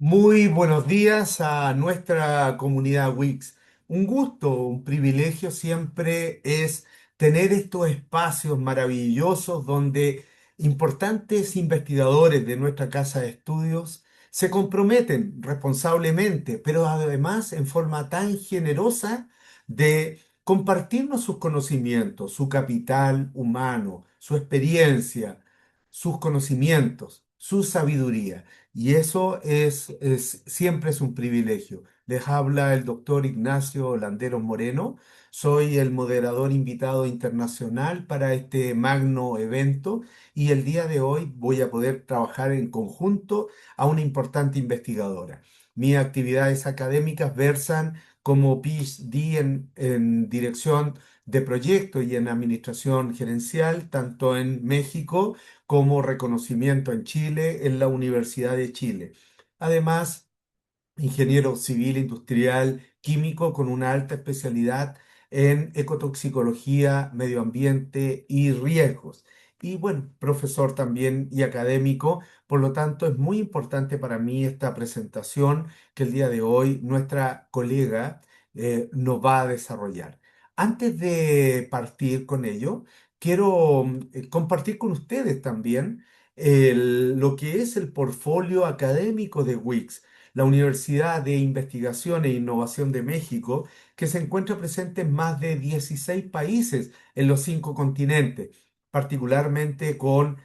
Muy buenos días a nuestra comunidad Wix. Un gusto, un privilegio siempre es tener estos espacios maravillosos donde importantes investigadores de nuestra casa de estudios se comprometen responsablemente, pero además en forma tan generosa de compartirnos sus conocimientos, su capital humano, su experiencia, sus conocimientos, su sabiduría. Y eso siempre es un privilegio. Les habla el doctor Ignacio Landeros Moreno. Soy el moderador invitado internacional para este magno evento y el día de hoy voy a poder trabajar en conjunto a una importante investigadora. Mis actividades académicas versan como PhD en dirección de proyectos y en administración gerencial, tanto en México como reconocimiento en Chile en la Universidad de Chile. Además, ingeniero civil industrial químico con una alta especialidad en ecotoxicología, medio ambiente y riesgos. Y bueno, profesor también y académico, por lo tanto es muy importante para mí esta presentación que el día de hoy nuestra colega nos va a desarrollar. Antes de partir con ello, quiero compartir con ustedes también lo que es el portfolio académico de Wix, la Universidad de Investigación e Innovación de México, que se encuentra presente en más de 16 países en los 5 continentes, particularmente con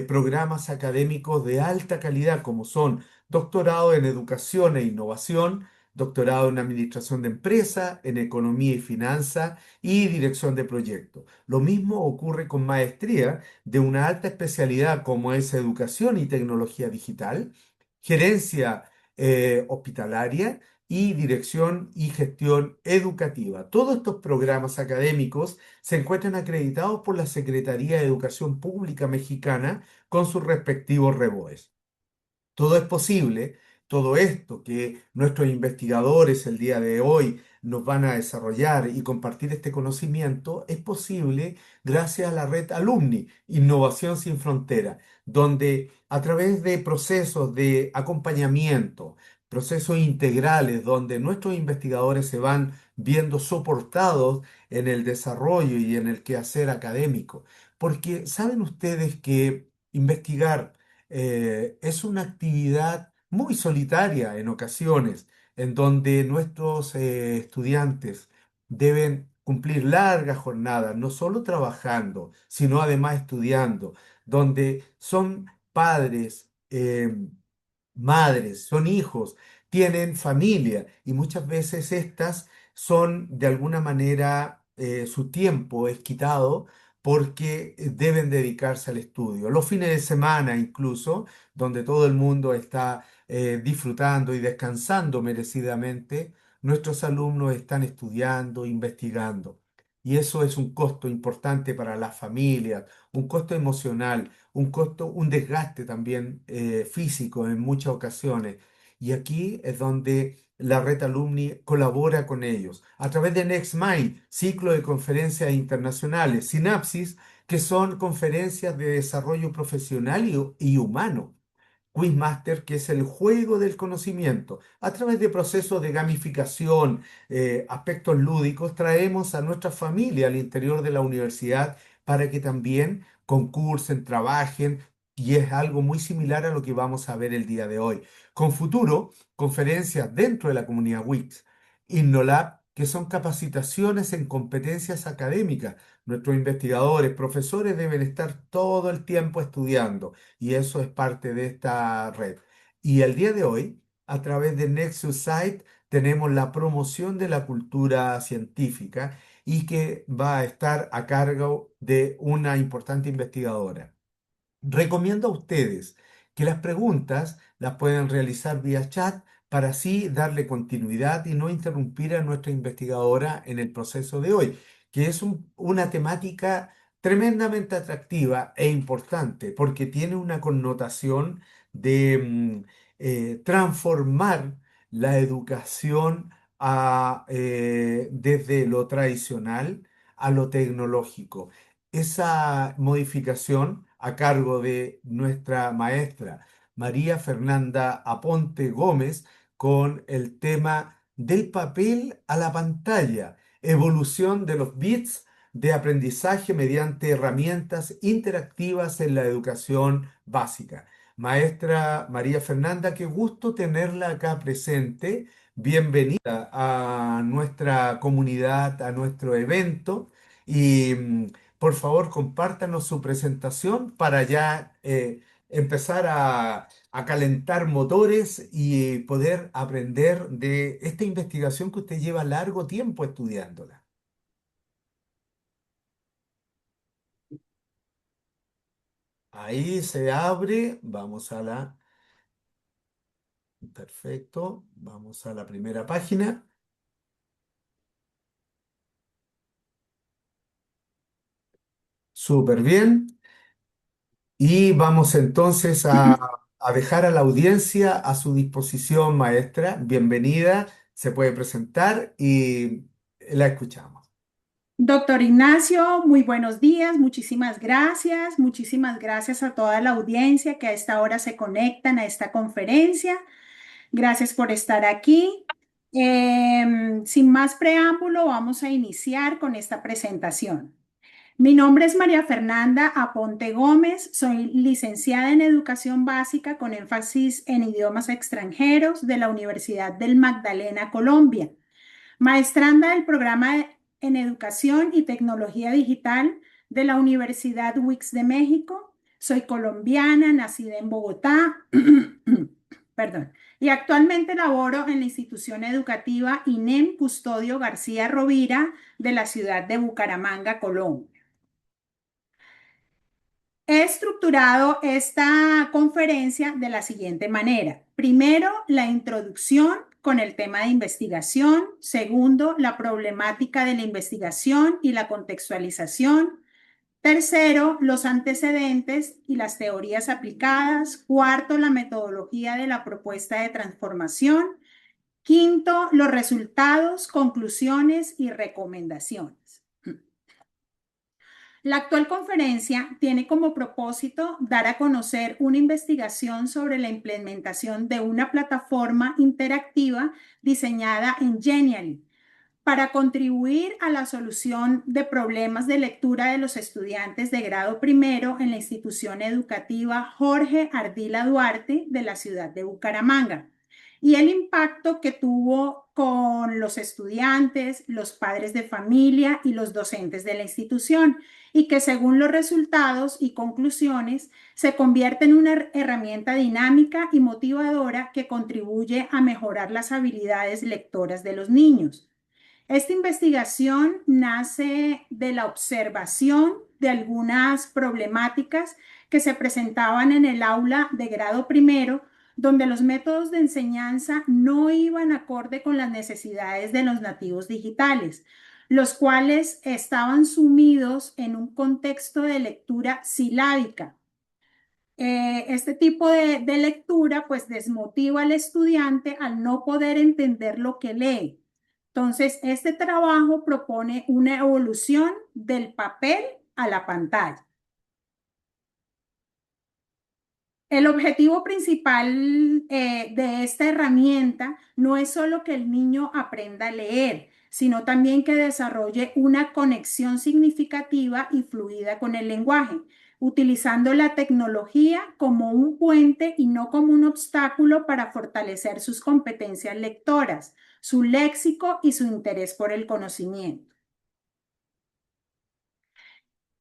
programas académicos de alta calidad como son doctorado en Educación e Innovación, doctorado en Administración de Empresa, en Economía y Finanzas y Dirección de Proyectos. Lo mismo ocurre con maestría de una alta especialidad como es Educación y Tecnología Digital, Gerencia hospitalaria y dirección y gestión educativa. Todos estos programas académicos se encuentran acreditados por la Secretaría de Educación Pública Mexicana con sus respectivos REBOEs. Todo es posible, todo esto que nuestros investigadores el día de hoy nos van a desarrollar y compartir este conocimiento, es posible gracias a la red Alumni, Innovación Sin Frontera, donde a través de procesos de acompañamiento, procesos integrales, donde nuestros investigadores se van viendo soportados en el desarrollo y en el quehacer académico. Porque saben ustedes que investigar es una actividad muy solitaria en ocasiones, en donde nuestros estudiantes deben cumplir largas jornadas, no solo trabajando, sino además estudiando, donde son padres, madres, son hijos, tienen familia y muchas veces estas son de alguna manera su tiempo es quitado porque deben dedicarse al estudio. Los fines de semana incluso, donde todo el mundo está disfrutando y descansando merecidamente, nuestros alumnos están estudiando, investigando. Y eso es un costo importante para las familias, un costo emocional, un costo, un desgaste también físico en muchas ocasiones. Y aquí es donde la red Alumni colabora con ellos a través de NextMind, ciclo de conferencias internacionales, Sinapsis, que son conferencias de desarrollo profesional y humano. Quizmaster, que es el juego del conocimiento. A través de procesos de gamificación, aspectos lúdicos, traemos a nuestra familia al interior de la universidad para que también concursen, trabajen, y es algo muy similar a lo que vamos a ver el día de hoy. Con futuro, conferencias dentro de la comunidad Wix, InnoLab, que son capacitaciones en competencias académicas. Nuestros investigadores, profesores deben estar todo el tiempo estudiando y eso es parte de esta red. Y el día de hoy, a través de Nexus Site, tenemos la promoción de la cultura científica y que va a estar a cargo de una importante investigadora. Recomiendo a ustedes que las preguntas las pueden realizar vía chat para así darle continuidad y no interrumpir a nuestra investigadora en el proceso de hoy, que es una temática tremendamente atractiva e importante porque tiene una connotación de transformar la educación desde lo tradicional a lo tecnológico. Esa modificación a cargo de nuestra maestra, María Fernanda Aponte Gómez con el tema del papel a la pantalla, evolución de los bits de aprendizaje mediante herramientas interactivas en la educación básica. Maestra María Fernanda, qué gusto tenerla acá presente. Bienvenida a nuestra comunidad, a nuestro evento y por favor compártanos su presentación para ya empezar a calentar motores y poder aprender de esta investigación que usted lleva largo tiempo estudiándola. Ahí se abre, perfecto, vamos a la primera página, súper bien. Y vamos entonces a dejar a la audiencia a su disposición, maestra. Bienvenida, se puede presentar y la escuchamos. Doctor Ignacio, muy buenos días, muchísimas gracias. Muchísimas gracias a toda la audiencia que a esta hora se conectan a esta conferencia. Gracias por estar aquí. Sin más preámbulo, vamos a iniciar con esta presentación. Mi nombre es María Fernanda Aponte Gómez, soy licenciada en Educación Básica con énfasis en idiomas extranjeros de la Universidad del Magdalena, Colombia. Maestranda del programa en Educación y Tecnología Digital de la Universidad WIX de México. Soy colombiana, nacida en Bogotá, perdón, y actualmente laboro en la institución educativa INEM Custodio García Rovira de la ciudad de Bucaramanga, Colombia. He estructurado esta conferencia de la siguiente manera. Primero, la introducción con el tema de investigación. Segundo, la problemática de la investigación y la contextualización. Tercero, los antecedentes y las teorías aplicadas. Cuarto, la metodología de la propuesta de transformación. Quinto, los resultados, conclusiones y recomendaciones. La actual conferencia tiene como propósito dar a conocer una investigación sobre la implementación de una plataforma interactiva diseñada en Genially para contribuir a la solución de problemas de lectura de los estudiantes de grado primero en la institución educativa Jorge Ardila Duarte de la ciudad de Bucaramanga y el impacto que tuvo con los estudiantes, los padres de familia y los docentes de la institución y que según los resultados y conclusiones se convierte en una herramienta dinámica y motivadora que contribuye a mejorar las habilidades lectoras de los niños. Esta investigación nace de la observación de algunas problemáticas que se presentaban en el aula de grado primero, donde los métodos de enseñanza no iban acorde con las necesidades de los nativos digitales, los cuales estaban sumidos en un contexto de lectura silábica. Este tipo de lectura pues desmotiva al estudiante al no poder entender lo que lee. Entonces, este trabajo propone una evolución del papel a la pantalla. El objetivo principal de esta herramienta no es solo que el niño aprenda a leer, sino también que desarrolle una conexión significativa y fluida con el lenguaje, utilizando la tecnología como un puente y no como un obstáculo para fortalecer sus competencias lectoras, su léxico y su interés por el conocimiento.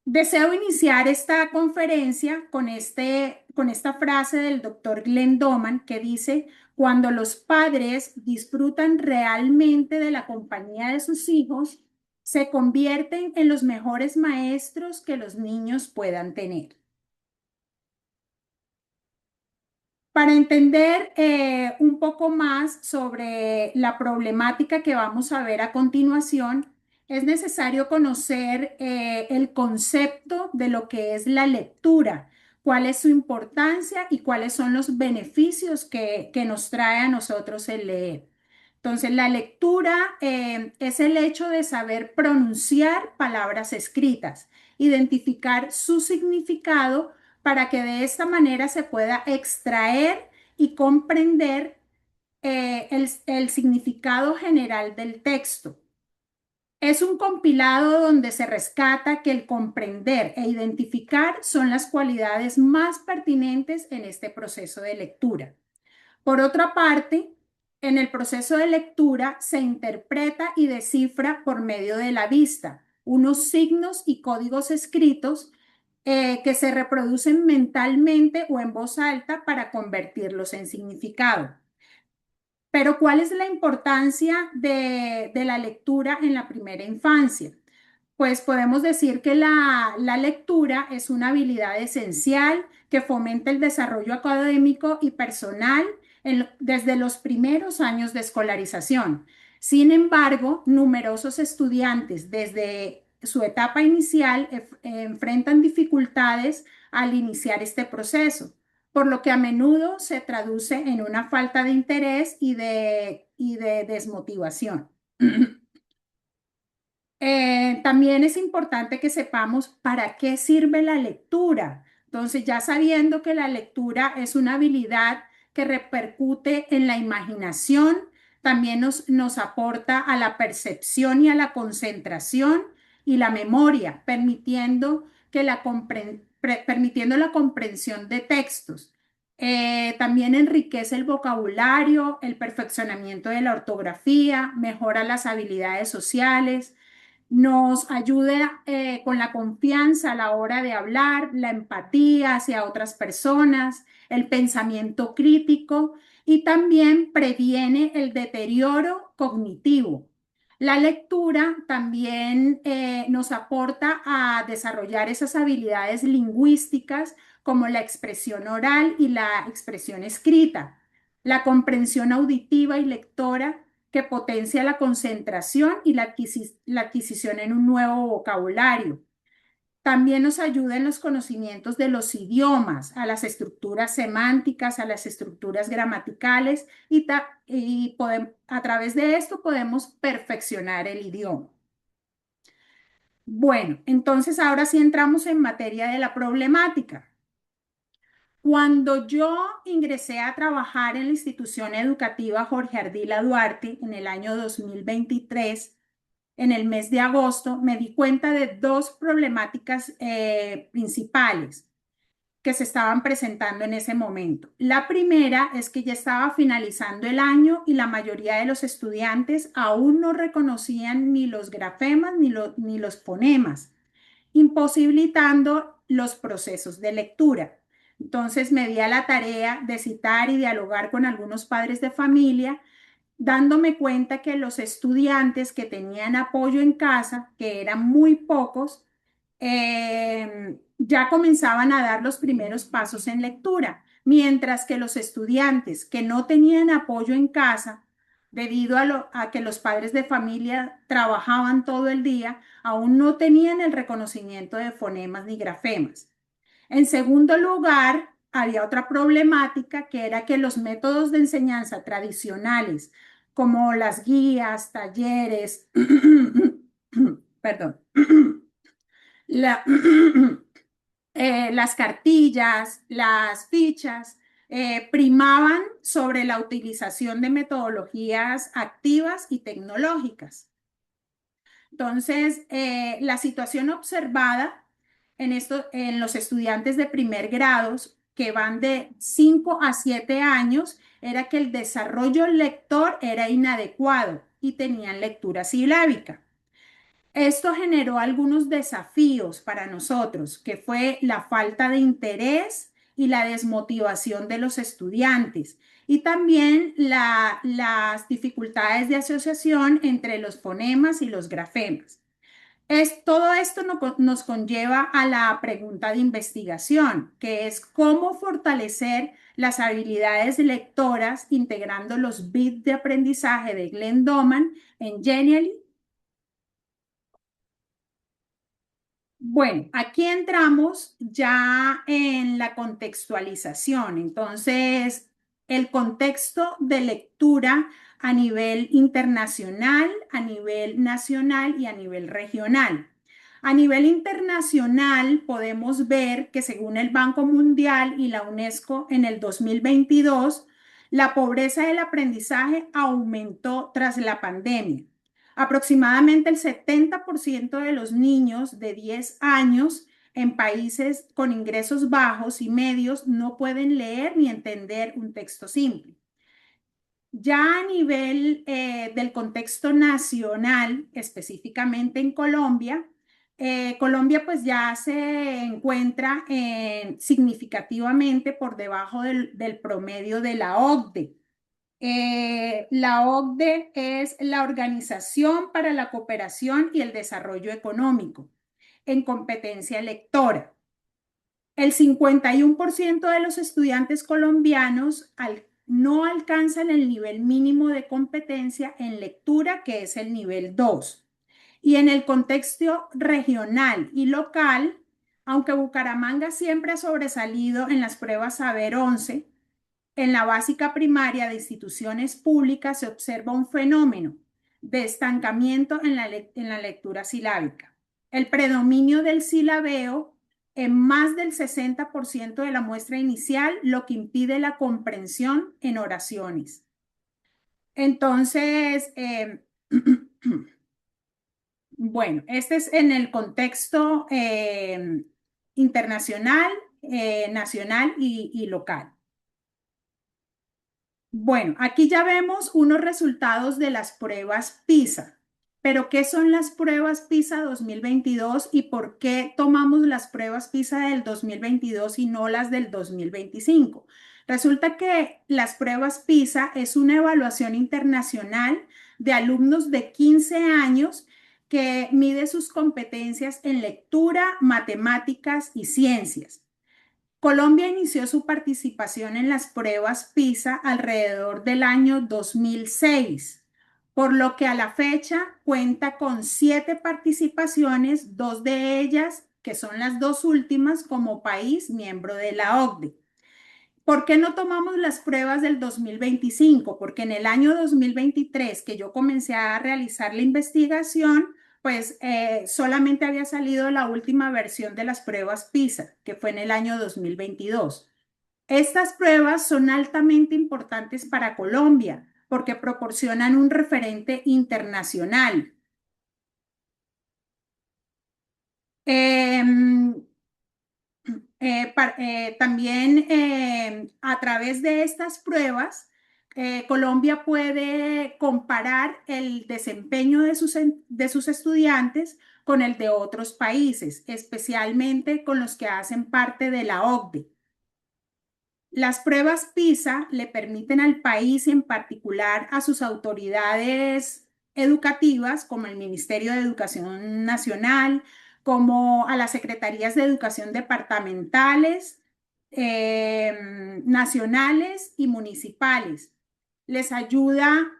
Deseo iniciar esta conferencia con esta frase del doctor Glenn Doman que dice, cuando los padres disfrutan realmente de la compañía de sus hijos, se convierten en los mejores maestros que los niños puedan tener. Para entender un poco más sobre la problemática que vamos a ver a continuación, es necesario conocer el concepto de lo que es la lectura, cuál es su importancia y cuáles son los beneficios que nos trae a nosotros el leer. Entonces, la lectura es el hecho de saber pronunciar palabras escritas, identificar su significado para que de esta manera se pueda extraer y comprender el significado general del texto. Es un compilado donde se rescata que el comprender e identificar son las cualidades más pertinentes en este proceso de lectura. Por otra parte, en el proceso de lectura se interpreta y descifra por medio de la vista unos signos y códigos escritos que se reproducen mentalmente o en voz alta para convertirlos en significado. Pero ¿cuál es la importancia de la lectura en la primera infancia? Pues podemos decir que la lectura es una habilidad esencial que fomenta el desarrollo académico y personal desde los primeros años de escolarización. Sin embargo, numerosos estudiantes desde su etapa inicial enfrentan dificultades al iniciar este proceso, por lo que a menudo se traduce en una falta de interés y de desmotivación. También es importante que sepamos para qué sirve la lectura. Entonces, ya sabiendo que la lectura es una habilidad que repercute en la imaginación, también nos aporta a la percepción y a la concentración y la memoria, permitiendo la comprensión de textos. También enriquece el vocabulario, el perfeccionamiento de la ortografía, mejora las habilidades sociales, nos ayuda con la confianza a la hora de hablar, la empatía hacia otras personas, el pensamiento crítico y también previene el deterioro cognitivo. La lectura también nos aporta a desarrollar esas habilidades lingüísticas como la expresión oral y la expresión escrita, la comprensión auditiva y lectora que potencia la concentración y la adquisición en un nuevo vocabulario. También nos ayuda en los conocimientos de los idiomas, a las estructuras semánticas, a las estructuras gramaticales y a través de esto podemos perfeccionar el idioma. Bueno, entonces ahora sí entramos en materia de la problemática. Cuando yo ingresé a trabajar en la institución educativa Jorge Ardila Duarte en el año 2023, en el mes de agosto, me di cuenta de dos problemáticas principales que se estaban presentando en ese momento. La primera es que ya estaba finalizando el año y la mayoría de los estudiantes aún no reconocían ni los grafemas ni los fonemas, imposibilitando los procesos de lectura. Entonces me di a la tarea de citar y dialogar con algunos padres de familia, dándome cuenta que los estudiantes que tenían apoyo en casa, que eran muy pocos, ya comenzaban a dar los primeros pasos en lectura, mientras que los estudiantes que no tenían apoyo en casa, debido a que los padres de familia trabajaban todo el día, aún no tenían el reconocimiento de fonemas ni grafemas. En segundo lugar, había otra problemática que era que los métodos de enseñanza tradicionales, como las guías, talleres, perdón, la, las cartillas, las fichas, primaban sobre la utilización de metodologías activas y tecnológicas. Entonces, la situación observada en los estudiantes de primer grados que van de 5 a 7 años era que el desarrollo lector era inadecuado y tenían lectura silábica. Esto generó algunos desafíos para nosotros, que fue la falta de interés y la desmotivación de los estudiantes y también las dificultades de asociación entre los fonemas y los grafemas. Todo esto nos conlleva a la pregunta de investigación, que es cómo fortalecer las habilidades lectoras integrando los bits de aprendizaje de Glenn Doman en Genially. Bueno, aquí entramos ya en la contextualización. Entonces, el contexto de lectura a nivel internacional, a nivel nacional y a nivel regional. A nivel internacional, podemos ver que según el Banco Mundial y la UNESCO en el 2022, la pobreza del aprendizaje aumentó tras la pandemia. Aproximadamente el 70% de los niños de 10 años en países con ingresos bajos y medios no pueden leer ni entender un texto simple. Ya a nivel del contexto nacional, específicamente en Colombia, Colombia pues ya se encuentra significativamente por debajo del promedio de la OCDE. La OCDE es la Organización para la Cooperación y el Desarrollo Económico en competencia lectora. El 51% de los estudiantes colombianos no alcanzan el nivel mínimo de competencia en lectura, que es el nivel 2. Y en el contexto regional y local, aunque Bucaramanga siempre ha sobresalido en las pruebas Saber 11, en la básica primaria de instituciones públicas se observa un fenómeno de estancamiento en la lectura silábica. El predominio del silabeo en más del 60% de la muestra inicial, lo que impide la comprensión en oraciones. Entonces, bueno, este es en el contexto internacional, nacional y local. Bueno, aquí ya vemos unos resultados de las pruebas PISA. Pero, ¿qué son las pruebas PISA 2022 y por qué tomamos las pruebas PISA del 2022 y no las del 2025? Resulta que las pruebas PISA es una evaluación internacional de alumnos de 15 años que mide sus competencias en lectura, matemáticas y ciencias. Colombia inició su participación en las pruebas PISA alrededor del año 2006, por lo que a la fecha cuenta con 7 participaciones, 2 de ellas, que son las 2 últimas, como país miembro de la OCDE. ¿Por qué no tomamos las pruebas del 2025? Porque en el año 2023, que yo comencé a realizar la investigación, pues solamente había salido la última versión de las pruebas PISA, que fue en el año 2022. Estas pruebas son altamente importantes para Colombia porque proporcionan un referente internacional. Eh, También a través de estas pruebas, Colombia puede comparar el desempeño de sus estudiantes con el de otros países, especialmente con los que hacen parte de la OCDE. Las pruebas PISA le permiten al país y en particular a sus autoridades educativas, como el Ministerio de Educación Nacional, como a las secretarías de educación departamentales, nacionales y municipales. Les ayuda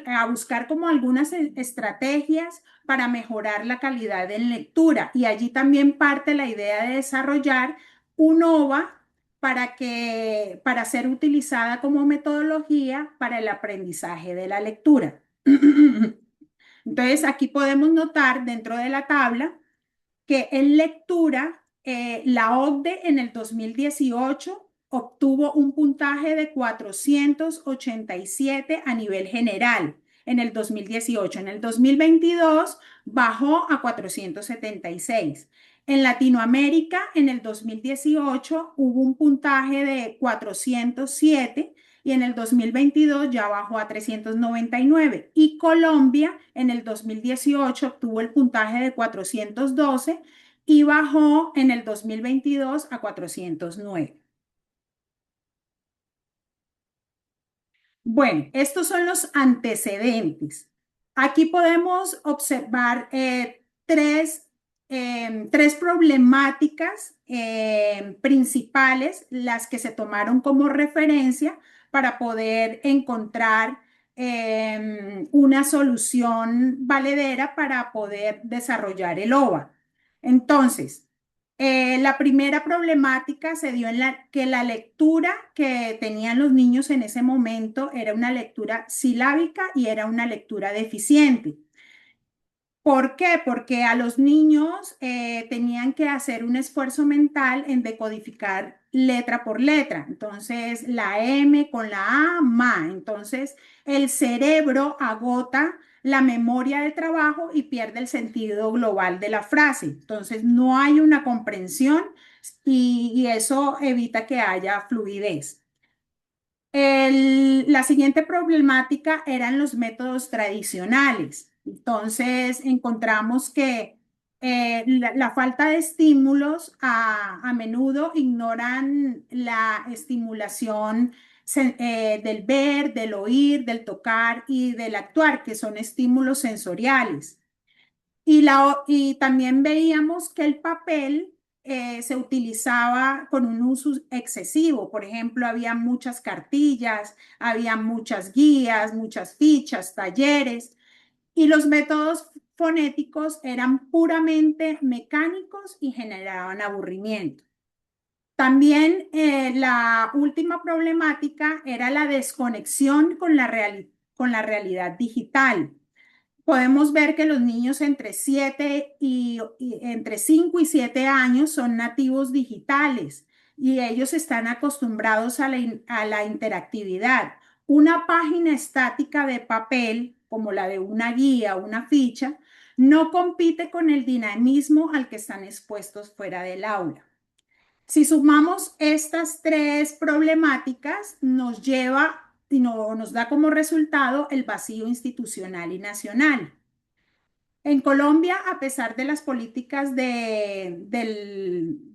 a buscar como algunas estrategias para mejorar la calidad en lectura. Y allí también parte la idea de desarrollar un OVA para ser utilizada como metodología para el aprendizaje de la lectura. Entonces, aquí podemos notar dentro de la tabla que en lectura, la OCDE en el 2018 obtuvo un puntaje de 487 a nivel general en el 2018. En el 2022 bajó a 476. En Latinoamérica, en el 2018 hubo un puntaje de 407 y en el 2022 ya bajó a 399. Y Colombia en el 2018 obtuvo el puntaje de 412 y bajó en el 2022 a 409. Bueno, estos son los antecedentes. Aquí podemos observar tres problemáticas principales, las que se tomaron como referencia para poder encontrar una solución valedera para poder desarrollar el OVA. Entonces, la primera problemática se dio en que la lectura que tenían los niños en ese momento era una lectura silábica y era una lectura deficiente. ¿Por qué? Porque a los niños tenían que hacer un esfuerzo mental en decodificar letra por letra. Entonces, la M con la A, ma. Entonces, el cerebro agota la memoria de trabajo y pierde el sentido global de la frase. Entonces, no hay una comprensión y eso evita que haya fluidez. La siguiente problemática eran los métodos tradicionales. Entonces, encontramos que la falta de estímulos a menudo ignoran la estimulación del ver, del oír, del tocar y del actuar, que son estímulos sensoriales. Y también veíamos que el papel se utilizaba con un uso excesivo. Por ejemplo, había muchas cartillas, había muchas guías, muchas fichas, talleres, y los métodos fonéticos eran puramente mecánicos y generaban aburrimiento. También la última problemática era la desconexión con con la realidad digital. Podemos ver que los niños entre 5 y 7 años son nativos digitales y ellos están acostumbrados a a la interactividad. Una página estática de papel, como la de una guía o una ficha, no compite con el dinamismo al que están expuestos fuera del aula. Si sumamos estas tres problemáticas, nos lleva y nos da como resultado el vacío institucional y nacional. En Colombia, a pesar de las políticas del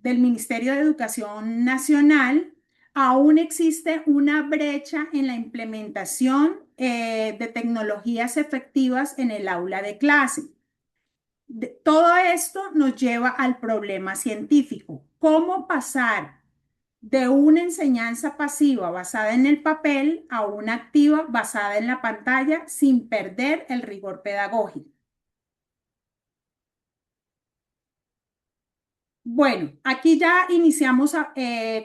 Ministerio de Educación Nacional, aún existe una brecha en la implementación de tecnologías efectivas en el aula de clase. Todo esto nos lleva al problema científico. ¿Cómo pasar de una enseñanza pasiva basada en el papel a una activa basada en la pantalla sin perder el rigor pedagógico? Bueno, aquí ya iniciamos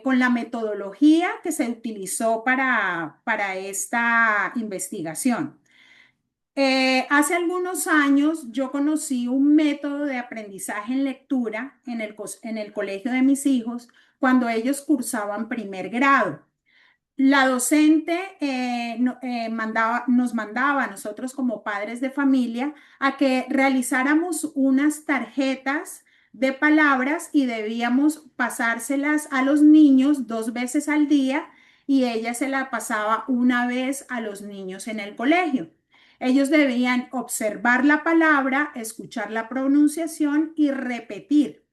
con la metodología que se utilizó para esta investigación. Hace algunos años yo conocí un método de aprendizaje en lectura en en el colegio de mis hijos cuando ellos cursaban primer grado. La docente nos mandaba a nosotros como padres de familia a que realizáramos unas tarjetas de palabras y debíamos pasárselas a los niños 2 veces al día y ella se la pasaba una vez a los niños en el colegio. Ellos debían observar la palabra, escuchar la pronunciación y repetir.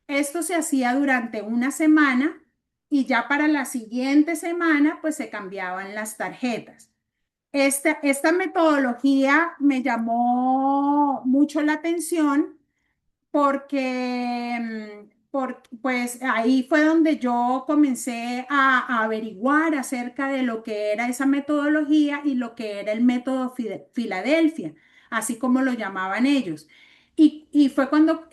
Esto se hacía durante una semana y ya para la siguiente semana pues se cambiaban las tarjetas. Esta metodología me llamó mucho la atención porque pues ahí fue donde yo comencé a averiguar acerca de lo que era esa metodología y lo que era el método Filadelfia, así como lo llamaban ellos. Y fue cuando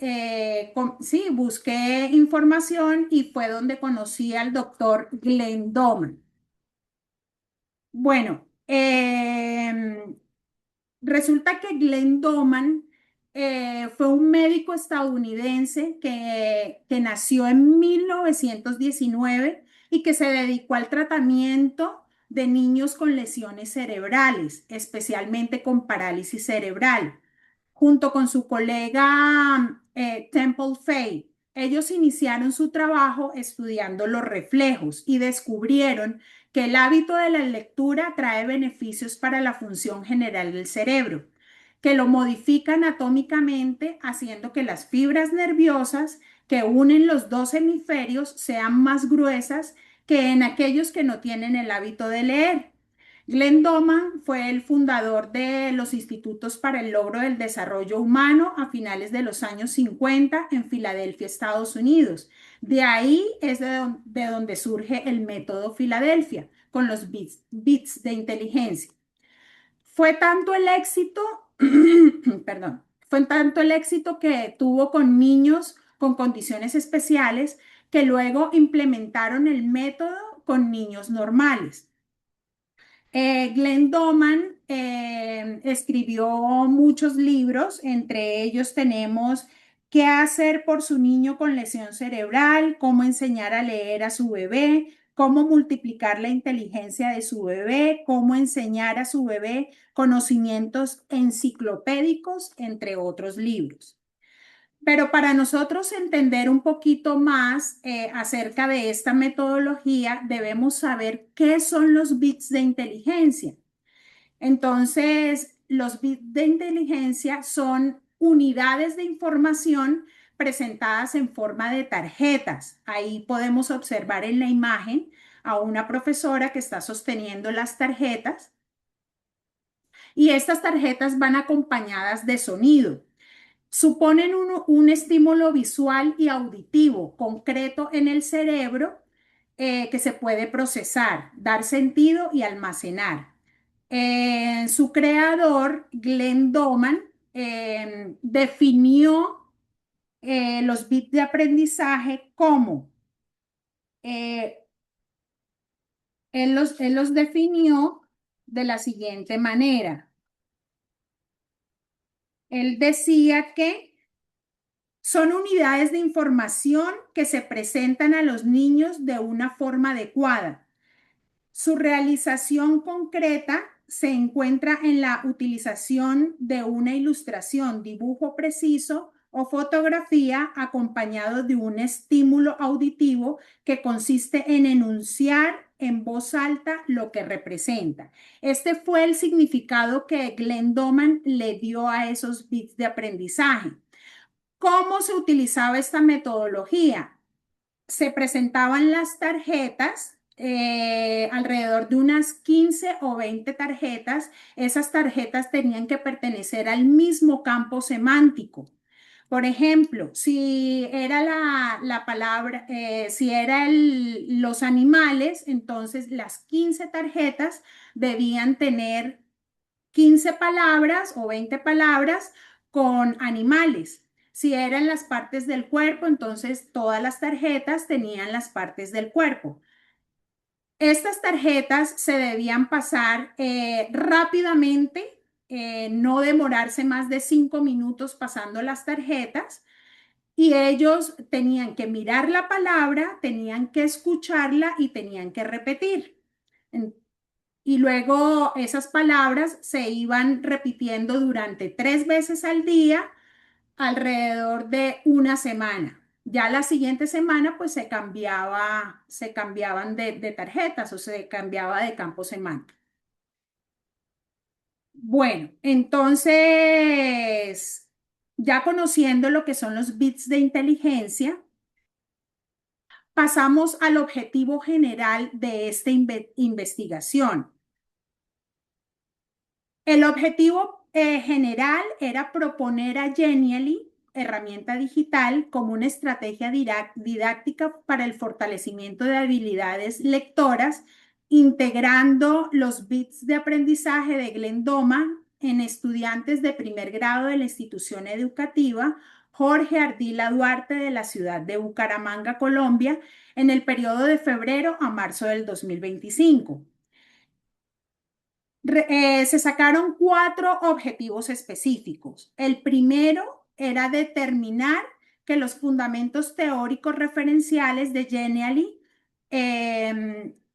sí, busqué información y fue donde conocí al doctor Glenn Doman. Bueno, resulta que Glenn Doman fue un médico estadounidense que nació en 1919 y que se dedicó al tratamiento de niños con lesiones cerebrales, especialmente con parálisis cerebral, junto con su colega Temple Fay. Ellos iniciaron su trabajo estudiando los reflejos y descubrieron que el hábito de la lectura trae beneficios para la función general del cerebro, que lo modifica anatómicamente, haciendo que las fibras nerviosas que unen los dos hemisferios sean más gruesas que en aquellos que no tienen el hábito de leer. Glenn Doman fue el fundador de los Institutos para el Logro del Desarrollo Humano a finales de los años 50 en Filadelfia, Estados Unidos. De ahí es de donde surge el método Filadelfia, con los bits de inteligencia. Fue tanto el éxito, perdón, fue tanto el éxito que tuvo con niños con condiciones especiales que luego implementaron el método con niños normales. Glenn Doman escribió muchos libros, entre ellos tenemos ¿Qué hacer por su niño con lesión cerebral? ¿Cómo enseñar a leer a su bebé? ¿Cómo multiplicar la inteligencia de su bebé? ¿Cómo enseñar a su bebé conocimientos enciclopédicos, entre otros libros? Pero para nosotros entender un poquito más acerca de esta metodología, debemos saber qué son los bits de inteligencia. Entonces, los bits de inteligencia son unidades de información presentadas en forma de tarjetas. Ahí podemos observar en la imagen a una profesora que está sosteniendo las tarjetas y estas tarjetas van acompañadas de sonido. Suponen un estímulo visual y auditivo concreto en el cerebro que se puede procesar, dar sentido y almacenar. Su creador, Glenn Doman, definió los bits de aprendizaje como, eh, él los definió de la siguiente manera. Él decía que son unidades de información que se presentan a los niños de una forma adecuada. Su realización concreta se encuentra en la utilización de una ilustración, dibujo preciso o fotografía acompañado de un estímulo auditivo que consiste en enunciar en voz alta lo que representa. Este fue el significado que Glenn Doman le dio a esos bits de aprendizaje. ¿Cómo se utilizaba esta metodología? Se presentaban las tarjetas, alrededor de unas 15 o 20 tarjetas. Esas tarjetas tenían que pertenecer al mismo campo semántico. Por ejemplo, si era la palabra, si eran los animales, entonces las 15 tarjetas debían tener 15 palabras o 20 palabras con animales. Si eran las partes del cuerpo, entonces todas las tarjetas tenían las partes del cuerpo. Estas tarjetas se debían pasar rápidamente, no demorarse más de 5 minutos pasando las tarjetas y ellos tenían que mirar la palabra, tenían que escucharla y tenían que repetir. Y luego esas palabras se iban repitiendo durante 3 veces al día, alrededor de una semana. Ya la siguiente semana, pues se cambiaban de tarjetas o se cambiaba de campo semántico. Bueno, entonces, ya conociendo lo que son los bits de inteligencia, pasamos al objetivo general de esta investigación. El objetivo general era proponer a Genially, herramienta digital, como una estrategia didáctica para el fortalecimiento de habilidades lectoras, integrando los bits de aprendizaje de Glenn Doman en estudiantes de primer grado de la institución educativa Jorge Ardila Duarte de la ciudad de Bucaramanga, Colombia, en el periodo de febrero a marzo del 2025. Se sacaron 4 objetivos específicos. El primero era determinar que los fundamentos teóricos referenciales de Genially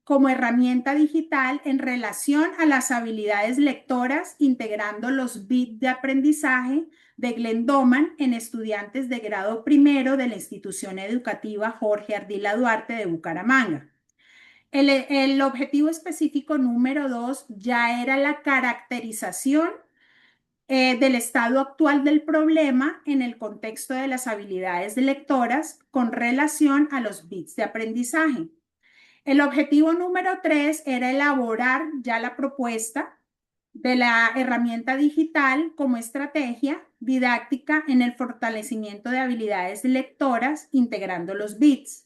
como herramienta digital en relación a las habilidades lectoras, integrando los bits de aprendizaje de Glenn Doman en estudiantes de grado primero de la institución educativa Jorge Ardila Duarte de Bucaramanga. El objetivo específico número 2 ya era la caracterización del estado actual del problema en el contexto de las habilidades lectoras con relación a los bits de aprendizaje. El objetivo número 3 era elaborar ya la propuesta de la herramienta digital como estrategia didáctica en el fortalecimiento de habilidades lectoras integrando los bits.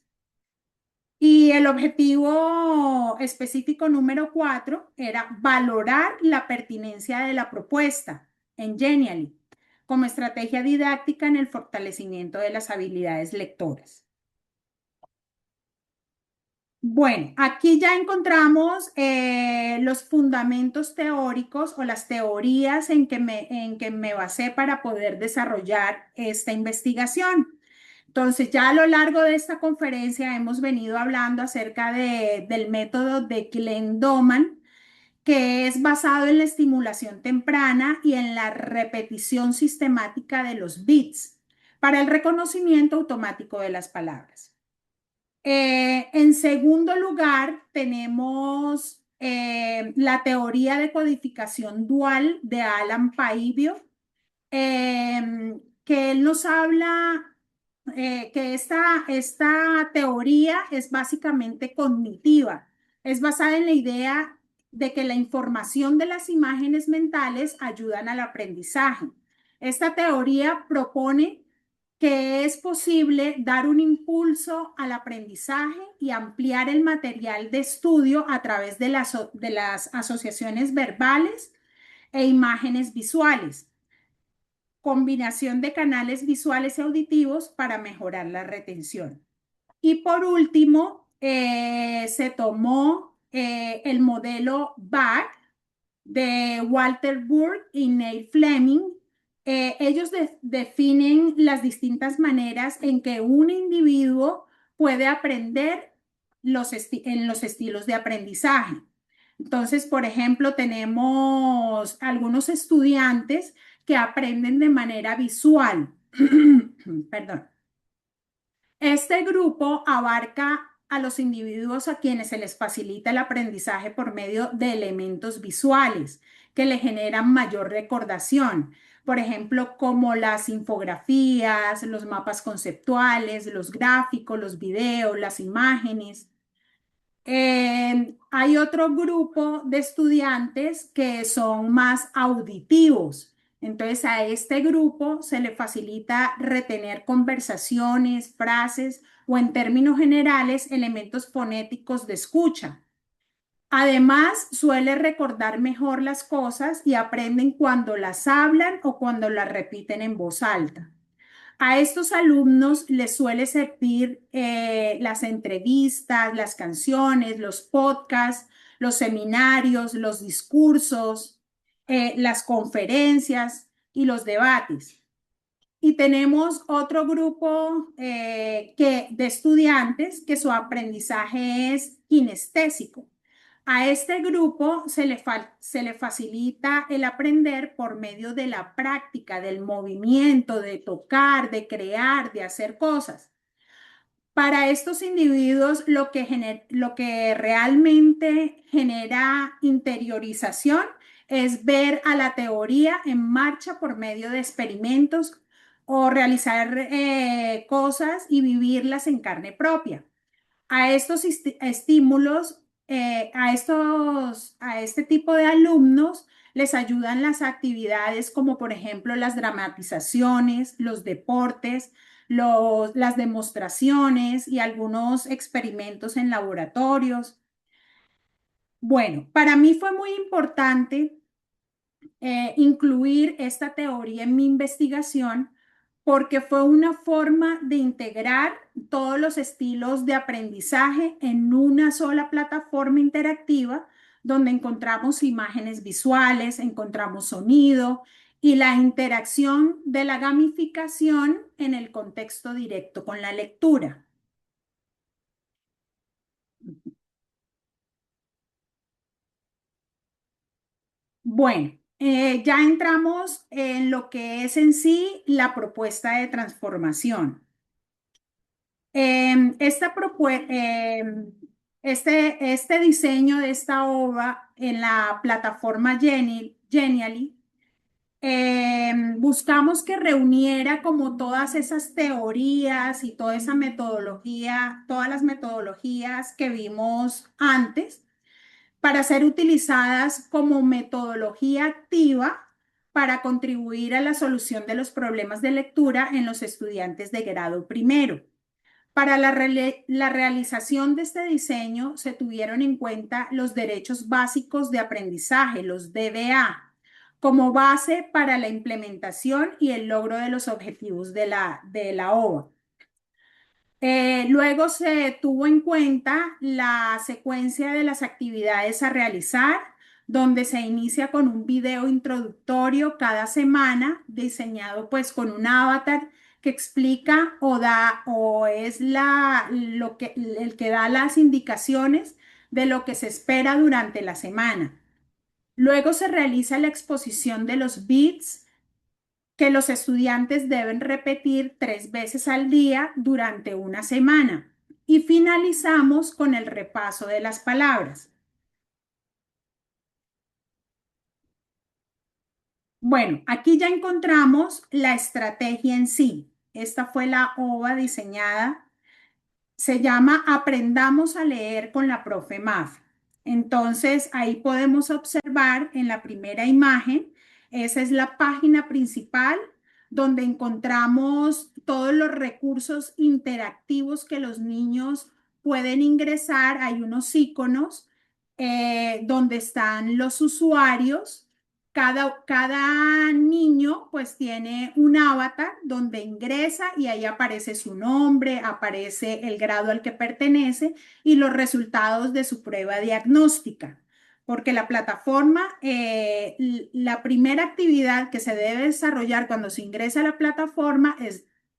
Y el objetivo específico número 4 era valorar la pertinencia de la propuesta en Genially como estrategia didáctica en el fortalecimiento de las habilidades lectoras. Bueno, aquí ya encontramos los fundamentos teóricos o las teorías en que me basé para poder desarrollar esta investigación. Entonces, ya a lo largo de esta conferencia hemos venido hablando acerca del método de Glenn-Doman, que es basado en la estimulación temprana y en la repetición sistemática de los bits para el reconocimiento automático de las palabras. En segundo lugar, tenemos la teoría de codificación dual de Alan Paivio, que él nos habla que esta teoría es básicamente cognitiva, es basada en la idea de que la información de las imágenes mentales ayudan al aprendizaje. Esta teoría propone que es posible dar un impulso al aprendizaje y ampliar el material de estudio a través de las asociaciones verbales e imágenes visuales, combinación de canales visuales y auditivos para mejorar la retención. Y por último, se tomó el modelo BAC de Walter Burke y Neil Fleming. Ellos definen las distintas maneras en que un individuo puede aprender en los estilos de aprendizaje. Entonces, por ejemplo, tenemos algunos estudiantes que aprenden de manera visual. Perdón. Este grupo abarca a los individuos a quienes se les facilita el aprendizaje por medio de elementos visuales que le generan mayor recordación. Por ejemplo, como las infografías, los mapas conceptuales, los gráficos, los videos, las imágenes. Hay otro grupo de estudiantes que son más auditivos. Entonces, a este grupo se le facilita retener conversaciones, frases o, en términos generales, elementos fonéticos de escucha. Además, suele recordar mejor las cosas y aprenden cuando las hablan o cuando las repiten en voz alta. A estos alumnos les suele servir las entrevistas, las canciones, los podcasts, los seminarios, los discursos, las conferencias y los debates. Y tenemos otro grupo de estudiantes que su aprendizaje es kinestésico. A este grupo se le facilita el aprender por medio de la práctica, del movimiento, de tocar, de crear, de hacer cosas. Para estos individuos, lo que realmente genera interiorización es ver a la teoría en marcha por medio de experimentos o realizar cosas y vivirlas en carne propia. A estos estímulos, a este tipo de alumnos les ayudan las actividades como por ejemplo las dramatizaciones, los deportes, las demostraciones y algunos experimentos en laboratorios. Bueno, para mí fue muy importante incluir esta teoría en mi investigación porque fue una forma de integrar todos los estilos de aprendizaje en una sola plataforma interactiva donde encontramos imágenes visuales, encontramos sonido y la interacción de la gamificación en el contexto directo con la lectura. Bueno, ya entramos en lo que es en sí la propuesta de transformación. Esta este diseño de esta obra en la plataforma Genially, buscamos que reuniera como todas esas teorías y toda esa metodología, todas las metodologías que vimos antes para ser utilizadas como metodología activa para contribuir a la solución de los problemas de lectura en los estudiantes de grado primero. Para la realización de este diseño se tuvieron en cuenta los derechos básicos de aprendizaje, los DBA, como base para la implementación y el logro de los objetivos de la OVA. Luego se tuvo en cuenta la secuencia de las actividades a realizar, donde se inicia con un video introductorio cada semana, diseñado pues con un avatar que explica o da o es el que da las indicaciones de lo que se espera durante la semana. Luego se realiza la exposición de los bits que los estudiantes deben repetir 3 veces al día durante una semana. Y finalizamos con el repaso de las palabras. Bueno, aquí ya encontramos la estrategia en sí. Esta fue la OVA diseñada. Se llama Aprendamos a leer con la profe Maf. Entonces, ahí podemos observar en la primera imagen, esa es la página principal donde encontramos todos los recursos interactivos que los niños pueden ingresar. Hay unos iconos donde están los usuarios. Cada niño pues tiene un avatar donde ingresa y ahí aparece su nombre, aparece el grado al que pertenece y los resultados de su prueba diagnóstica. Porque la plataforma, la primera actividad que se debe desarrollar cuando se ingresa a la plataforma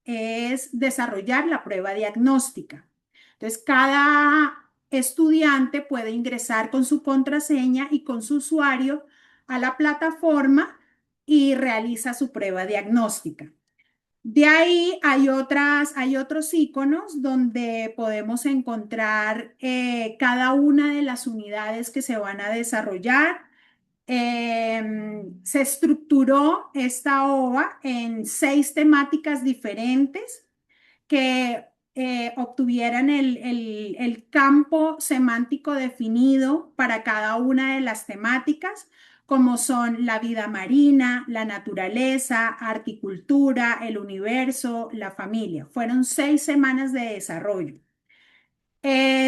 es desarrollar la prueba diagnóstica. Entonces, cada estudiante puede ingresar con su contraseña y con su usuario a la plataforma y realiza su prueba diagnóstica. De ahí hay otros iconos donde podemos encontrar cada una de las unidades que se van a desarrollar. Se estructuró esta OVA en 6 temáticas diferentes que obtuvieran el campo semántico definido para cada una de las temáticas, como son la vida marina, la naturaleza, articultura, el universo, la familia. Fueron 6 semanas de desarrollo.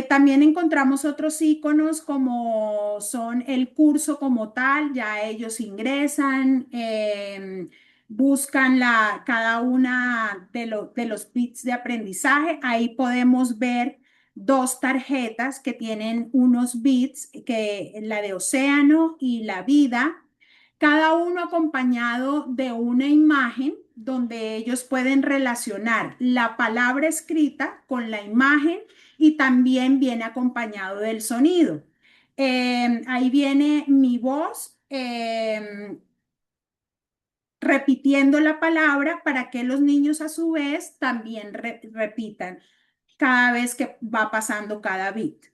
También encontramos otros iconos como son el curso como tal, ya ellos ingresan, buscan cada una de los bits de aprendizaje. Ahí podemos ver 2 tarjetas que tienen unos bits, que la de océano y la vida, cada uno acompañado de una imagen donde ellos pueden relacionar la palabra escrita con la imagen y también viene acompañado del sonido. Ahí viene mi voz repitiendo la palabra para que los niños a su vez también repitan cada vez que va pasando cada bit.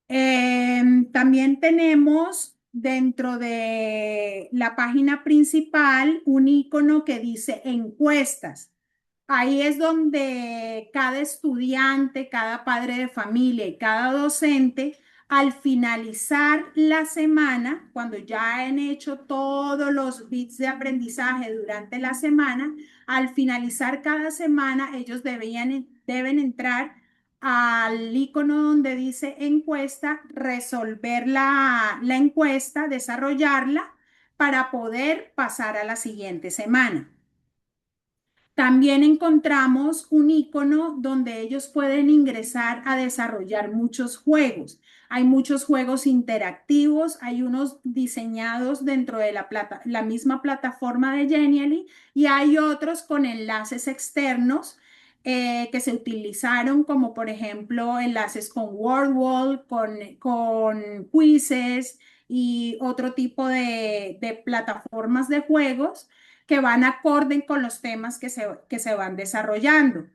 También tenemos dentro de la página principal un icono que dice encuestas. Ahí es donde cada estudiante, cada padre de familia y cada docente, al finalizar la semana, cuando ya han hecho todos los bits de aprendizaje durante la semana, al finalizar cada semana, ellos deben entrar al icono donde dice encuesta, resolver la encuesta, desarrollarla para poder pasar a la siguiente semana. También encontramos un icono donde ellos pueden ingresar a desarrollar muchos juegos. Hay muchos juegos interactivos, hay unos diseñados dentro de la misma plataforma de Genially y hay otros con enlaces externos que se utilizaron, como por ejemplo enlaces con WordWall, con quizzes y otro tipo de plataformas de juegos que van acorde con los temas que se van desarrollando.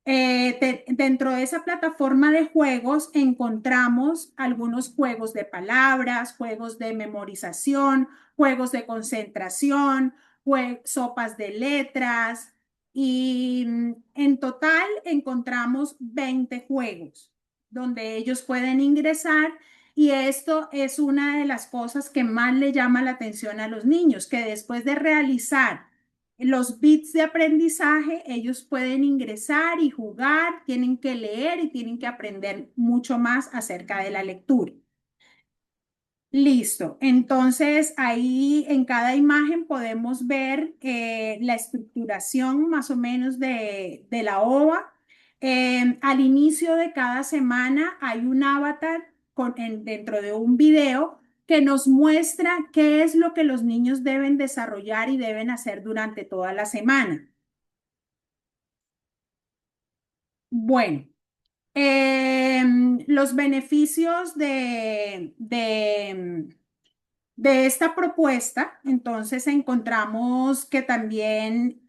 Dentro de esa plataforma de juegos encontramos algunos juegos de palabras, juegos de memorización, juegos de concentración, sopas de letras y en total encontramos 20 juegos donde ellos pueden ingresar y esto es una de las cosas que más le llama la atención a los niños, que después de realizar los bits de aprendizaje, ellos pueden ingresar y jugar, tienen que leer y tienen que aprender mucho más acerca de la lectura. Listo. Entonces, ahí en cada imagen podemos ver la estructuración más o menos de la OVA. Al inicio de cada semana hay un avatar dentro de un video que nos muestra qué es lo que los niños deben desarrollar y deben hacer durante toda la semana. Bueno, los beneficios de esta propuesta, entonces encontramos que también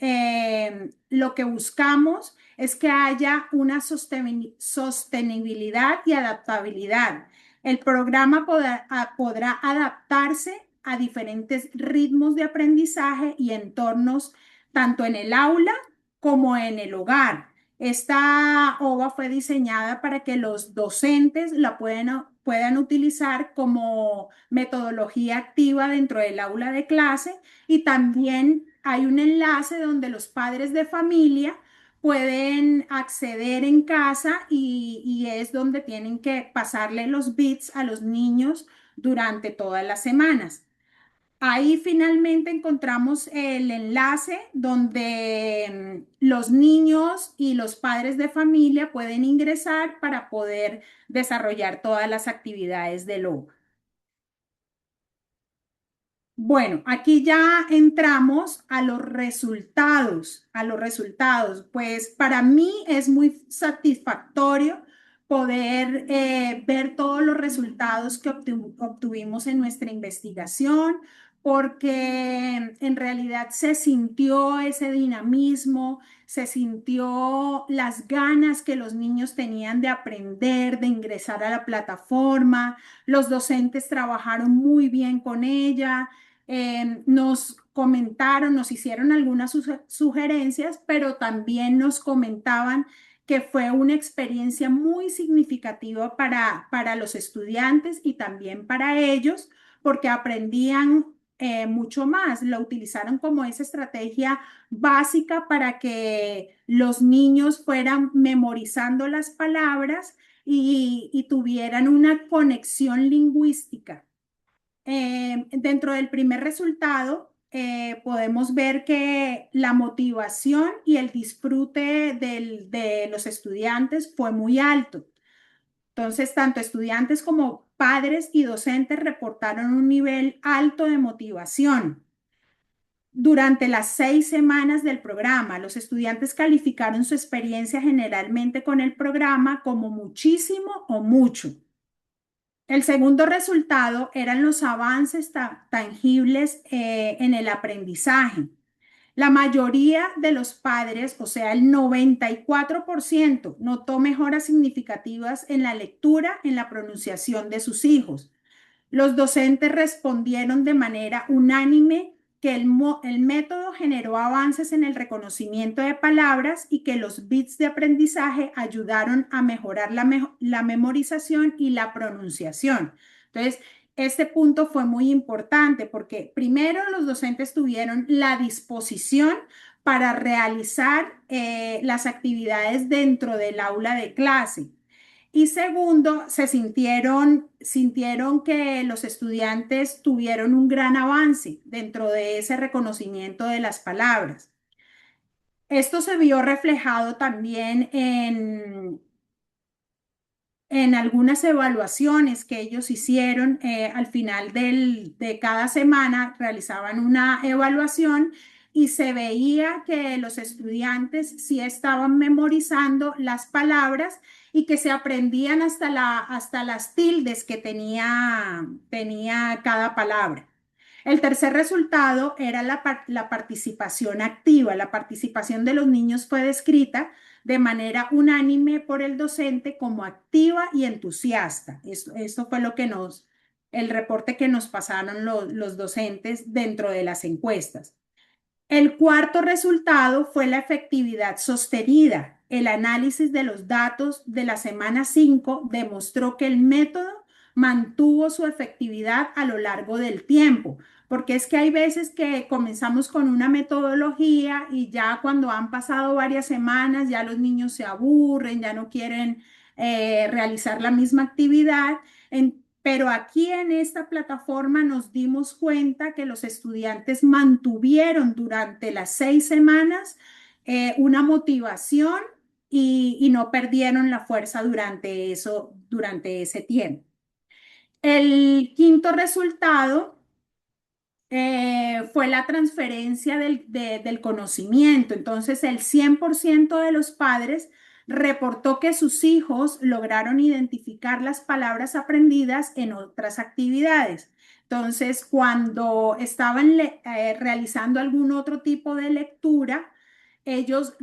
lo que buscamos es que haya una sostenibilidad y adaptabilidad. El programa podrá adaptarse a diferentes ritmos de aprendizaje y entornos, tanto en el aula como en el hogar. Esta OVA fue diseñada para que los docentes la puedan utilizar como metodología activa dentro del aula de clase, y también hay un enlace donde los padres de familia pueden acceder en casa y es donde tienen que pasarle los bits a los niños durante todas las semanas. Ahí finalmente encontramos el enlace donde los niños y los padres de familia pueden ingresar para poder desarrollar todas las actividades del OVA. Bueno, aquí ya entramos a los resultados, Pues para mí es muy satisfactorio poder ver todos los resultados que obtuvimos en nuestra investigación, porque en realidad se sintió ese dinamismo, se sintió las ganas que los niños tenían de aprender, de ingresar a la plataforma. Los docentes trabajaron muy bien con ella. Nos comentaron, nos hicieron algunas sugerencias, pero también nos comentaban que fue una experiencia muy significativa para los estudiantes y también para ellos, porque aprendían mucho más. Lo utilizaron como esa estrategia básica para que los niños fueran memorizando las palabras y tuvieran una conexión lingüística. Dentro del primer resultado, podemos ver que la motivación y el disfrute de los estudiantes fue muy alto. Entonces, tanto estudiantes como padres y docentes reportaron un nivel alto de motivación. Durante las 6 semanas del programa, los estudiantes calificaron su experiencia generalmente con el programa como muchísimo o mucho. El segundo resultado eran los avances tangibles en el aprendizaje. La mayoría de los padres, o sea, el 94%, notó mejoras significativas en la lectura, en la pronunciación de sus hijos. Los docentes respondieron de manera unánime que el método generó avances en el reconocimiento de palabras y que los bits de aprendizaje ayudaron a mejorar la memorización y la pronunciación. Entonces, este punto fue muy importante porque primero los docentes tuvieron la disposición para realizar las actividades dentro del aula de clase. Y segundo, sintieron que los estudiantes tuvieron un gran avance dentro de ese reconocimiento de las palabras. Esto se vio reflejado también en algunas evaluaciones que ellos hicieron. Al final de cada semana realizaban una evaluación y se veía que los estudiantes sí estaban memorizando las palabras y que se aprendían hasta las tildes que tenía cada palabra. El tercer resultado era la participación activa. La participación de los niños fue descrita de manera unánime por el docente como activa y entusiasta. Esto fue el reporte que nos pasaron los docentes dentro de las encuestas. El cuarto resultado fue la efectividad sostenida. El análisis de los datos de la semana 5 demostró que el método mantuvo su efectividad a lo largo del tiempo, porque es que hay veces que comenzamos con una metodología y ya cuando han pasado varias semanas ya los niños se aburren, ya no quieren realizar la misma actividad. Pero aquí en esta plataforma nos dimos cuenta que los estudiantes mantuvieron durante las 6 semanas una motivación y no perdieron la fuerza durante ese tiempo. El quinto resultado fue la transferencia del conocimiento. Entonces, el 100% de los padres reportó que sus hijos lograron identificar las palabras aprendidas en otras actividades. Entonces, cuando estaban realizando algún otro tipo de lectura, ellos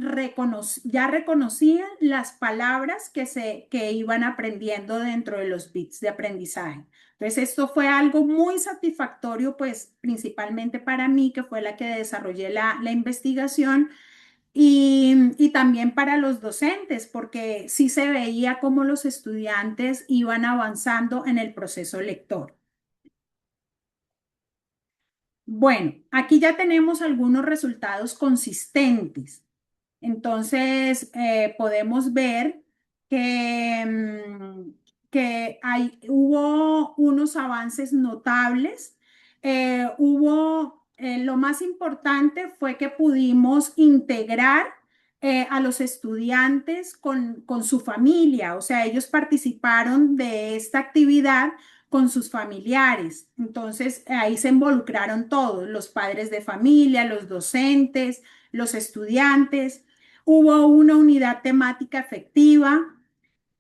ya reconocían las palabras que iban aprendiendo dentro de los bits de aprendizaje. Entonces, esto fue algo muy satisfactorio, pues principalmente para mí, que fue la que desarrollé la investigación, y también para los docentes, porque sí se veía cómo los estudiantes iban avanzando en el proceso lector. Bueno, aquí ya tenemos algunos resultados consistentes. Entonces, podemos ver que, hubo unos avances notables. Lo más importante fue que pudimos integrar a los estudiantes con su familia, o sea, ellos participaron de esta actividad con sus familiares. Entonces, ahí se involucraron todos, los padres de familia, los docentes, los estudiantes. Hubo una unidad temática efectiva.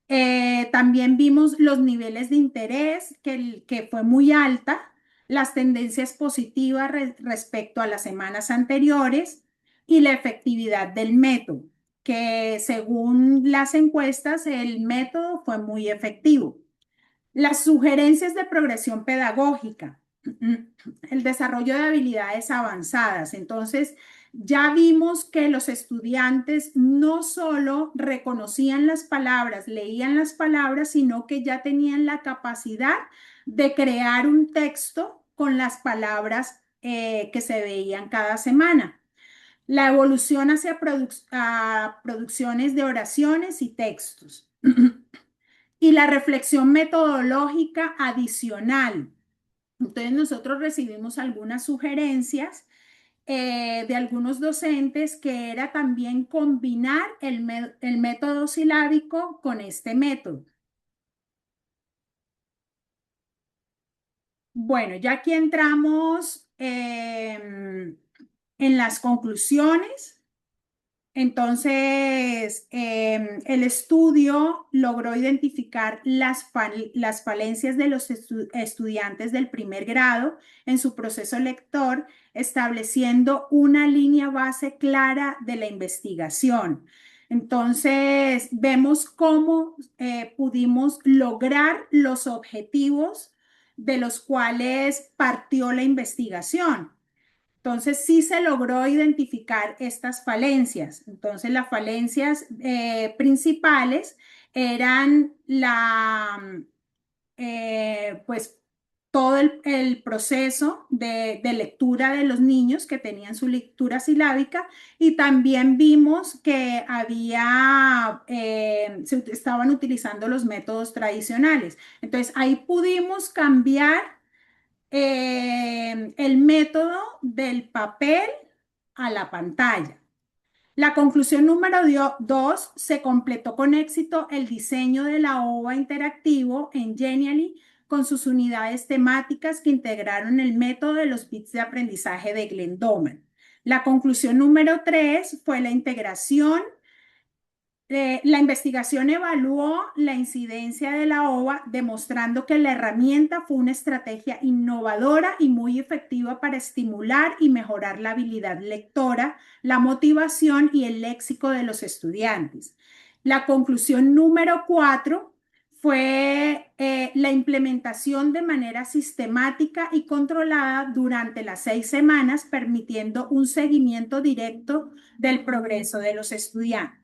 También vimos los niveles de interés, que fue muy alta, las tendencias positivas respecto a las semanas anteriores y la efectividad del método, que según las encuestas, el método fue muy efectivo. Las sugerencias de progresión pedagógica, el desarrollo de habilidades avanzadas. Entonces, ya vimos que los estudiantes no solo reconocían las palabras, leían las palabras, sino que ya tenían la capacidad de crear un texto con las palabras que se veían cada semana. La evolución hacia producciones de oraciones y textos. Y la reflexión metodológica adicional. Entonces nosotros recibimos algunas sugerencias de algunos docentes, que era también combinar el método silábico con este método. Bueno, ya aquí entramos en las conclusiones. Entonces, el estudio logró identificar las falencias de los estudiantes del primer grado en su proceso lector, estableciendo una línea base clara de la investigación. Entonces, vemos cómo pudimos lograr los objetivos de los cuales partió la investigación. Entonces, sí se logró identificar estas falencias. Entonces, las falencias principales eran pues, todo el proceso de lectura de los niños, que tenían su lectura silábica, y también vimos que se estaban utilizando los métodos tradicionales. Entonces, ahí pudimos cambiar el método del papel a la pantalla. La conclusión número 2: se completó con éxito el diseño de la OVA interactivo en Genially, con sus unidades temáticas que integraron el método de los bits de aprendizaje de Glenn Doman. La conclusión número 3 fue la integración. La investigación evaluó la incidencia de la OVA, demostrando que la herramienta fue una estrategia innovadora y muy efectiva para estimular y mejorar la habilidad lectora, la motivación y el léxico de los estudiantes. La conclusión número 4 fue la implementación de manera sistemática y controlada durante las 6 semanas, permitiendo un seguimiento directo del progreso de los estudiantes.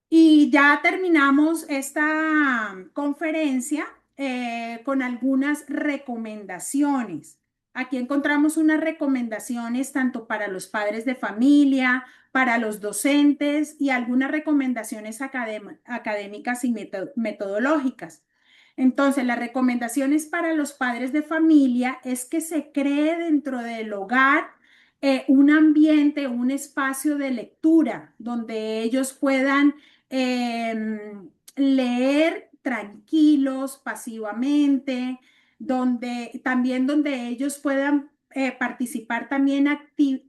Y ya terminamos esta conferencia con algunas recomendaciones. Aquí encontramos unas recomendaciones tanto para los padres de familia, para los docentes, y algunas recomendaciones académicas y metodológicas. Entonces, las recomendaciones para los padres de familia es que se cree dentro del hogar un ambiente, un espacio de lectura donde ellos puedan leer tranquilos, pasivamente, donde ellos puedan participar también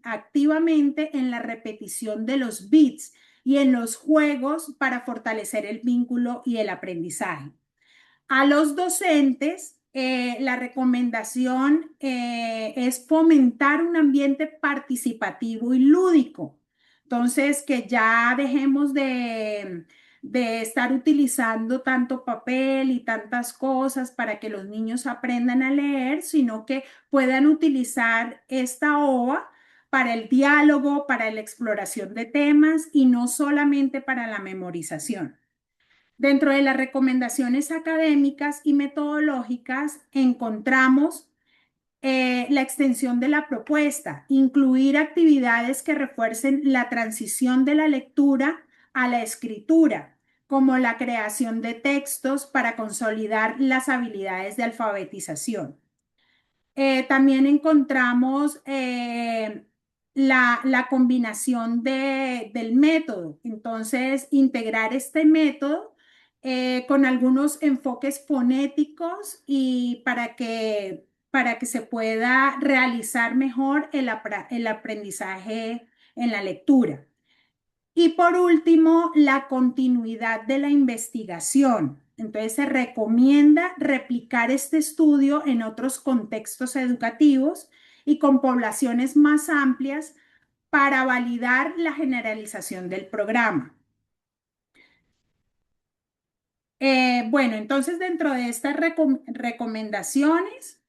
activamente en la repetición de los beats y en los juegos para fortalecer el vínculo y el aprendizaje. A los docentes, la recomendación es fomentar un ambiente participativo y lúdico. Entonces, que ya dejemos de estar utilizando tanto papel y tantas cosas para que los niños aprendan a leer, sino que puedan utilizar esta OVA para el diálogo, para la exploración de temas y no solamente para la memorización. Dentro de las recomendaciones académicas y metodológicas encontramos la extensión de la propuesta, incluir actividades que refuercen la transición de la lectura a la escritura, como la creación de textos para consolidar las habilidades de alfabetización. También encontramos la combinación del método. Entonces, integrar este método con algunos enfoques fonéticos y para que se pueda realizar mejor el aprendizaje en la lectura. Y por último, la continuidad de la investigación. Entonces, se recomienda replicar este estudio en otros contextos educativos y con poblaciones más amplias para validar la generalización del programa. Bueno, entonces dentro de estas recomendaciones,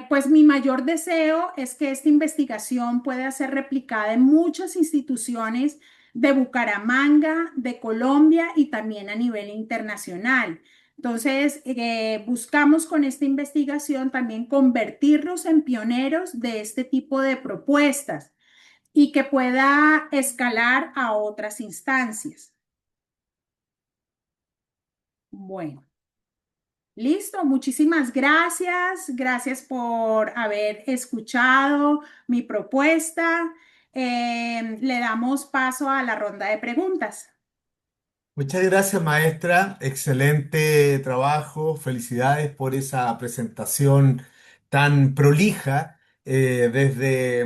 pues mi mayor deseo es que esta investigación pueda ser replicada en muchas instituciones de Bucaramanga, de Colombia y también a nivel internacional. Entonces, buscamos con esta investigación también convertirnos en pioneros de este tipo de propuestas y que pueda escalar a otras instancias. Bueno. Listo, muchísimas gracias. Gracias por haber escuchado mi propuesta. Le damos paso a la ronda de preguntas. Muchas gracias, maestra. Excelente trabajo. Felicidades por esa presentación tan prolija, desde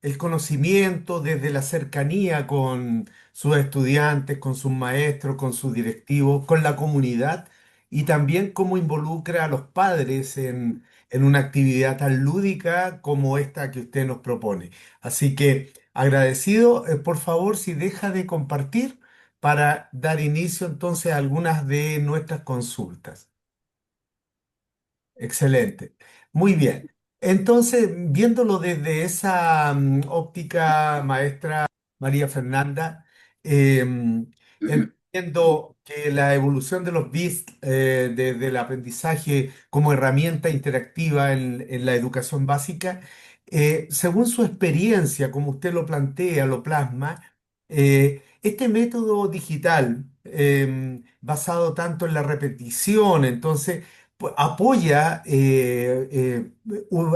el conocimiento, desde la cercanía con sus estudiantes, con sus maestros, con sus directivos, con la comunidad y también cómo involucra a los padres en una actividad tan lúdica como esta que usted nos propone. Así que agradecido, por favor, si deja de compartir para dar inicio entonces a algunas de nuestras consultas. Excelente. Muy bien. Entonces, viéndolo desde esa óptica, maestra María Fernanda, entiendo que la evolución de los BIS desde el aprendizaje como herramienta interactiva en la educación básica, según su experiencia, como usted lo plantea, lo plasma, este método digital, basado tanto en la repetición, entonces, apoya,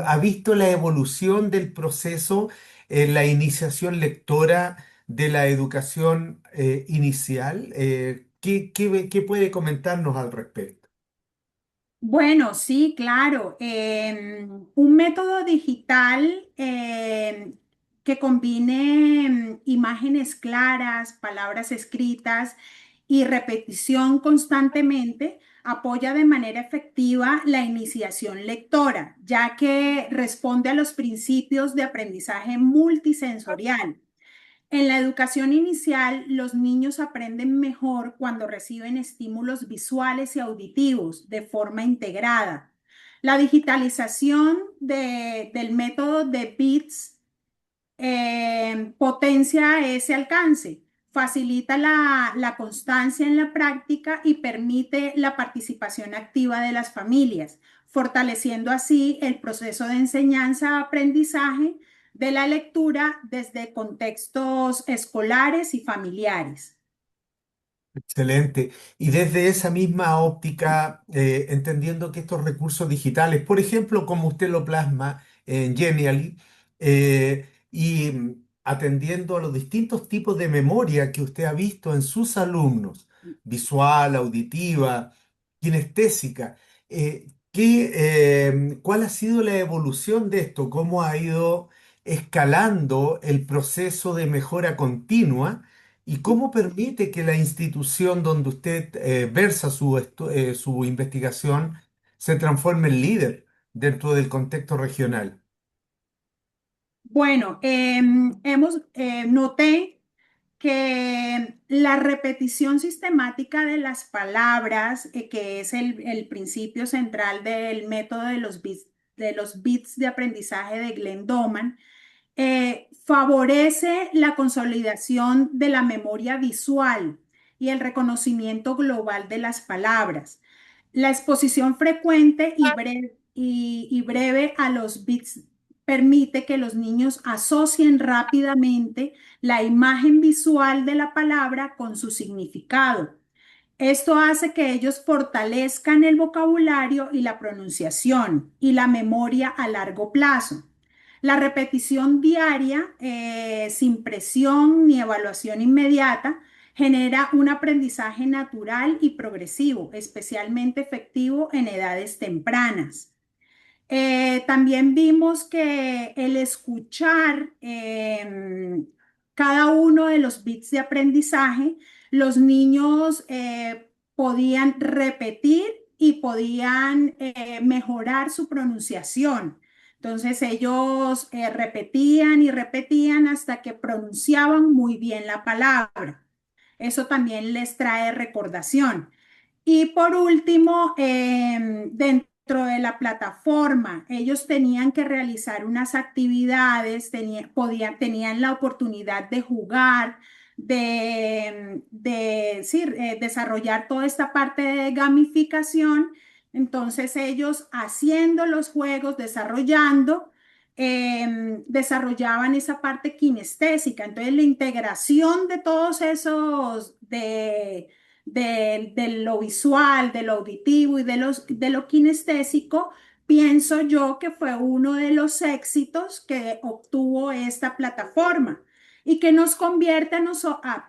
ha visto la evolución del proceso en la iniciación lectora de la educación inicial. ¿Qué puede comentarnos al respecto? Bueno, sí, claro. Un método digital que combine imágenes claras, palabras escritas y repetición constantemente apoya de manera efectiva la iniciación lectora, ya que responde a los principios de aprendizaje multisensorial. En la educación inicial, los niños aprenden mejor cuando reciben estímulos visuales y auditivos de forma integrada. La digitalización del método de BITS potencia ese alcance, facilita la constancia en la práctica y permite la participación activa de las familias, fortaleciendo así el proceso de enseñanza-aprendizaje de la lectura desde contextos escolares y familiares. Excelente. Y desde esa misma óptica, entendiendo que estos recursos digitales, por ejemplo, como usted lo plasma en Genially, y atendiendo a los distintos tipos de memoria que usted ha visto en sus alumnos, visual, auditiva, kinestésica. ¿Cuál ha sido la evolución de esto? ¿Cómo ha ido escalando el proceso de mejora continua? ¿Y cómo permite que la institución donde usted versa su investigación se transforme en líder dentro del contexto regional? Bueno, noté que la repetición sistemática de las palabras, que es el principio central del método de los bits de aprendizaje de Glenn Doman, favorece la consolidación de la memoria visual y el reconocimiento global de las palabras. La exposición frecuente y breve a los bits permite que los niños asocien rápidamente la imagen visual de la palabra con su significado. Esto hace que ellos fortalezcan el vocabulario y la pronunciación y la memoria a largo plazo. La repetición diaria, sin presión ni evaluación inmediata, genera un aprendizaje natural y progresivo, especialmente efectivo en edades tempranas. También vimos que el escuchar cada uno de los bits de aprendizaje, los niños podían repetir y podían mejorar su pronunciación. Entonces ellos repetían y repetían hasta que pronunciaban muy bien la palabra. Eso también les trae recordación. Y por último, dentro de la plataforma, ellos tenían que realizar unas actividades, tenían la oportunidad de jugar, sí, desarrollar toda esta parte de gamificación. Entonces ellos haciendo los juegos, desarrollaban esa parte kinestésica. Entonces la integración de todos esos, de lo visual, de lo auditivo y de lo kinestésico, pienso yo que fue uno de los éxitos que obtuvo esta plataforma y que nos convierte,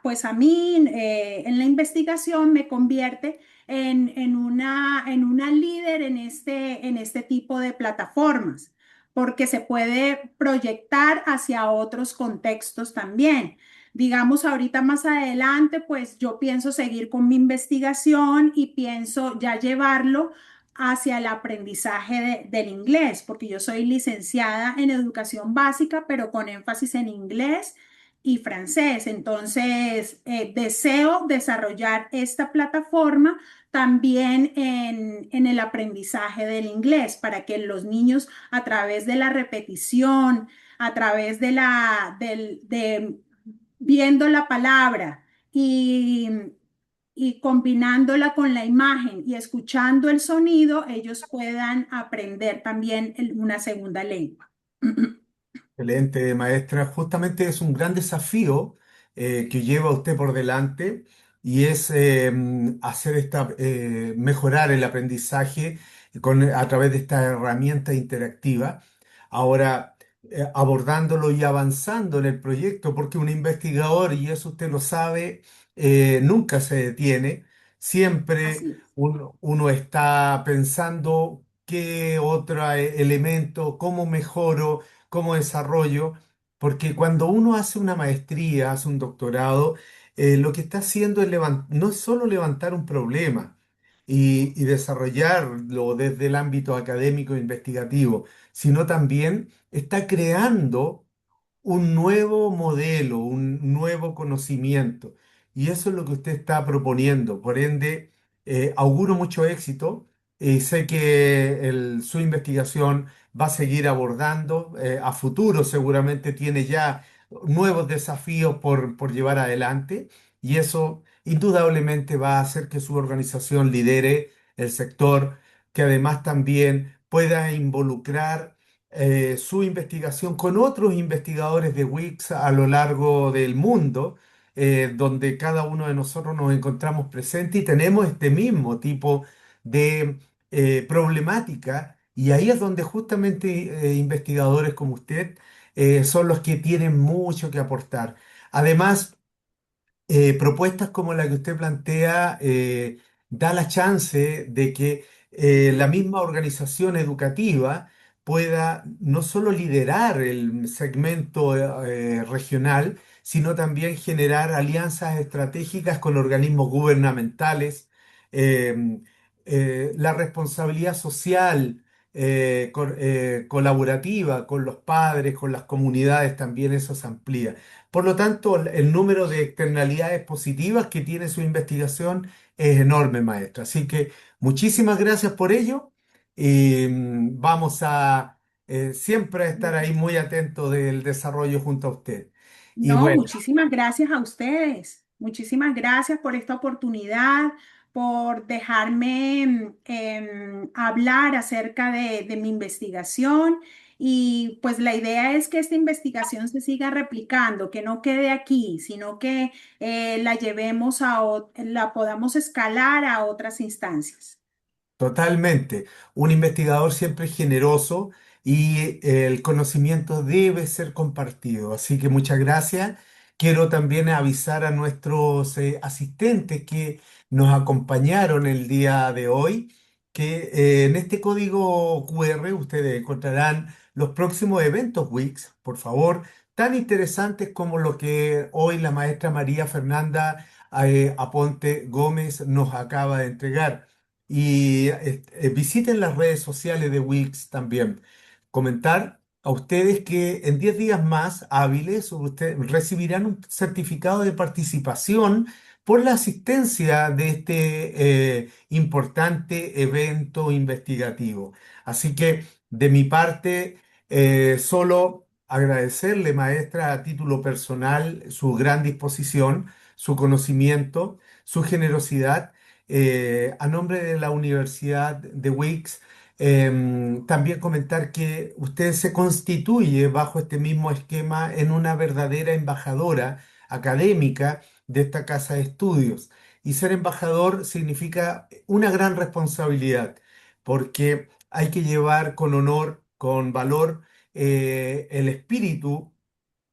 pues a mí en la investigación me convierte en una líder en este tipo de plataformas, porque se puede proyectar hacia otros contextos también. Digamos, ahorita más adelante, pues yo pienso seguir con mi investigación y pienso ya llevarlo hacia el aprendizaje del inglés, porque yo soy licenciada en educación básica, pero con énfasis en inglés y francés. Entonces, deseo desarrollar esta plataforma también en el aprendizaje del inglés, para que los niños a través de la repetición, a través de viendo la palabra y, y combinándola con la imagen y escuchando el sonido, ellos puedan aprender también una segunda lengua. Excelente, maestra. Justamente es un gran desafío que lleva usted por delante y es hacer mejorar el aprendizaje a través de esta herramienta interactiva. Ahora, abordándolo y avanzando en el proyecto, porque un investigador, y eso usted lo sabe, nunca se detiene. Siempre Así es. uno está pensando qué otro elemento, cómo mejoro, cómo desarrollo, porque cuando uno hace una maestría, hace un doctorado, lo que está haciendo no es solo levantar un problema y desarrollarlo desde el ámbito académico e investigativo, sino también está creando un nuevo modelo, un nuevo conocimiento. Y eso es lo que usted está proponiendo. Por ende, auguro mucho éxito y sé que su investigación va a seguir abordando. A futuro seguramente tiene ya nuevos desafíos por llevar adelante y eso indudablemente va a hacer que su organización lidere el sector, que además también pueda involucrar su investigación con otros investigadores de Wix a lo largo del mundo, donde cada uno de nosotros nos encontramos presentes y tenemos este mismo tipo de problemática. Y ahí es donde justamente investigadores como usted son los que tienen mucho que aportar. Además, propuestas como la que usted plantea da la chance de que la misma organización educativa pueda no solo liderar el segmento regional, sino también generar alianzas estratégicas con organismos gubernamentales. eh, la responsabilidad social colaborativa con los padres, con las comunidades, también eso se amplía. Por lo tanto, el número de externalidades positivas que tiene su investigación es enorme, maestra. Así que muchísimas gracias por ello y vamos a siempre a estar ahí muy atentos del desarrollo junto a usted. Y No, bueno, muchísimas gracias a ustedes. Muchísimas gracias por esta oportunidad, por dejarme hablar acerca de mi investigación. Y pues la idea es que esta investigación se siga replicando, que no quede aquí, sino que la llevemos la podamos escalar a otras instancias. totalmente. Un investigador siempre es generoso y el conocimiento debe ser compartido. Así que muchas gracias. Quiero también avisar a nuestros asistentes que nos acompañaron el día de hoy que en este código QR ustedes encontrarán los próximos eventos Wix, por favor, tan interesantes como lo que hoy la maestra María Fernanda Aponte Gómez nos acaba de entregar. Y visiten las redes sociales de Wix también. Comentar a ustedes que en 10 días más hábiles recibirán un certificado de participación por la asistencia de este importante evento investigativo. Así que de mi parte, solo agradecerle, maestra, a título personal, su gran disposición, su conocimiento, su generosidad a nombre de la Universidad de Wix, también comentar que usted se constituye bajo este mismo esquema en una verdadera embajadora académica de esta casa de estudios. Y ser embajador significa una gran responsabilidad, porque hay que llevar con honor, con valor, el espíritu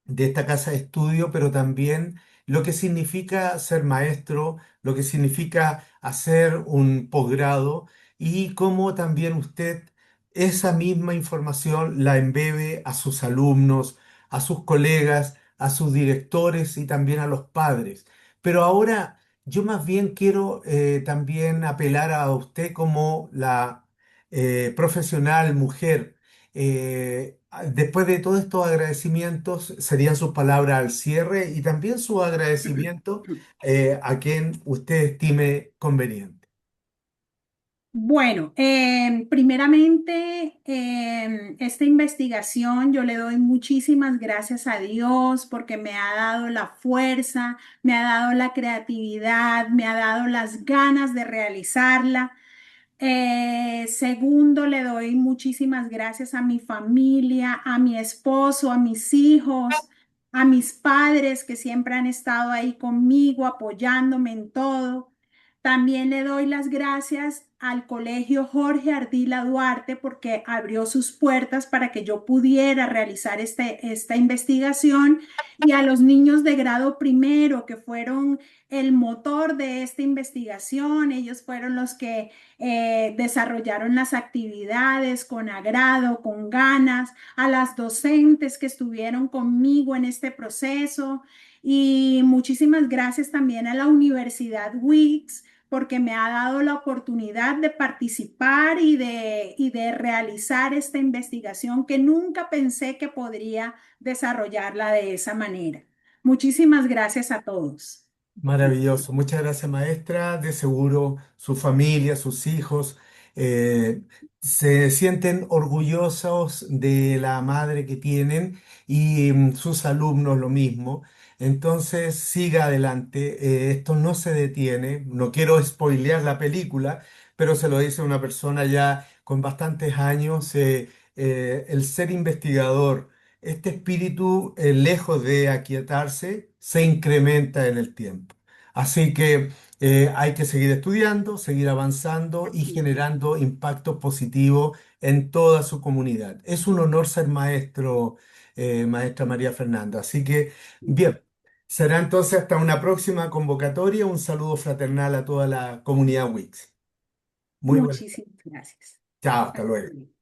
de esta casa de estudio, pero también lo que significa ser maestro, lo que significa hacer un posgrado y cómo también usted esa misma información la embebe a sus alumnos, a sus colegas, a sus directores y también a los padres. Pero ahora yo más bien quiero también apelar a usted como la profesional mujer. Después de todos estos agradecimientos, serían sus palabras al cierre y también su agradecimiento a quien usted estime conveniente. Bueno, primeramente, esta investigación yo le doy muchísimas gracias a Dios porque me ha dado la fuerza, me ha dado la creatividad, me ha dado las ganas de realizarla. Segundo, le doy muchísimas gracias a mi familia, a mi esposo, a mis hijos, a mis padres que siempre han estado ahí conmigo, apoyándome en todo. También le doy las gracias al Colegio Jorge Ardila Duarte porque abrió sus puertas para que yo pudiera realizar esta investigación y a los niños de grado primero que fueron el motor de esta investigación. Ellos fueron los que desarrollaron las actividades con agrado, con ganas, a las docentes que estuvieron conmigo en este proceso y muchísimas gracias también a la Universidad Wix porque me ha dado la oportunidad de participar y de realizar esta investigación que nunca pensé que podría desarrollarla de esa manera. Muchísimas gracias a todos. Maravilloso. Muchas gracias, maestra. De seguro su familia, sus hijos eh, se sienten orgullosos de la madre que tienen y sus alumnos lo mismo. Entonces, siga adelante. Esto no se detiene. No quiero spoilear la película, pero se lo dice una persona ya con bastantes años. El ser investigador, este espíritu, lejos de aquietarse, se incrementa en el tiempo. Así que hay que seguir estudiando, seguir avanzando y generando impacto positivo en toda su comunidad. Es un honor ser maestro, maestra María Fernanda. Así que, bien, será entonces hasta una próxima convocatoria. Un saludo fraternal a toda la comunidad Wix. Muy buenas. Muchísimas gracias. Chao, hasta Hasta luego. luego.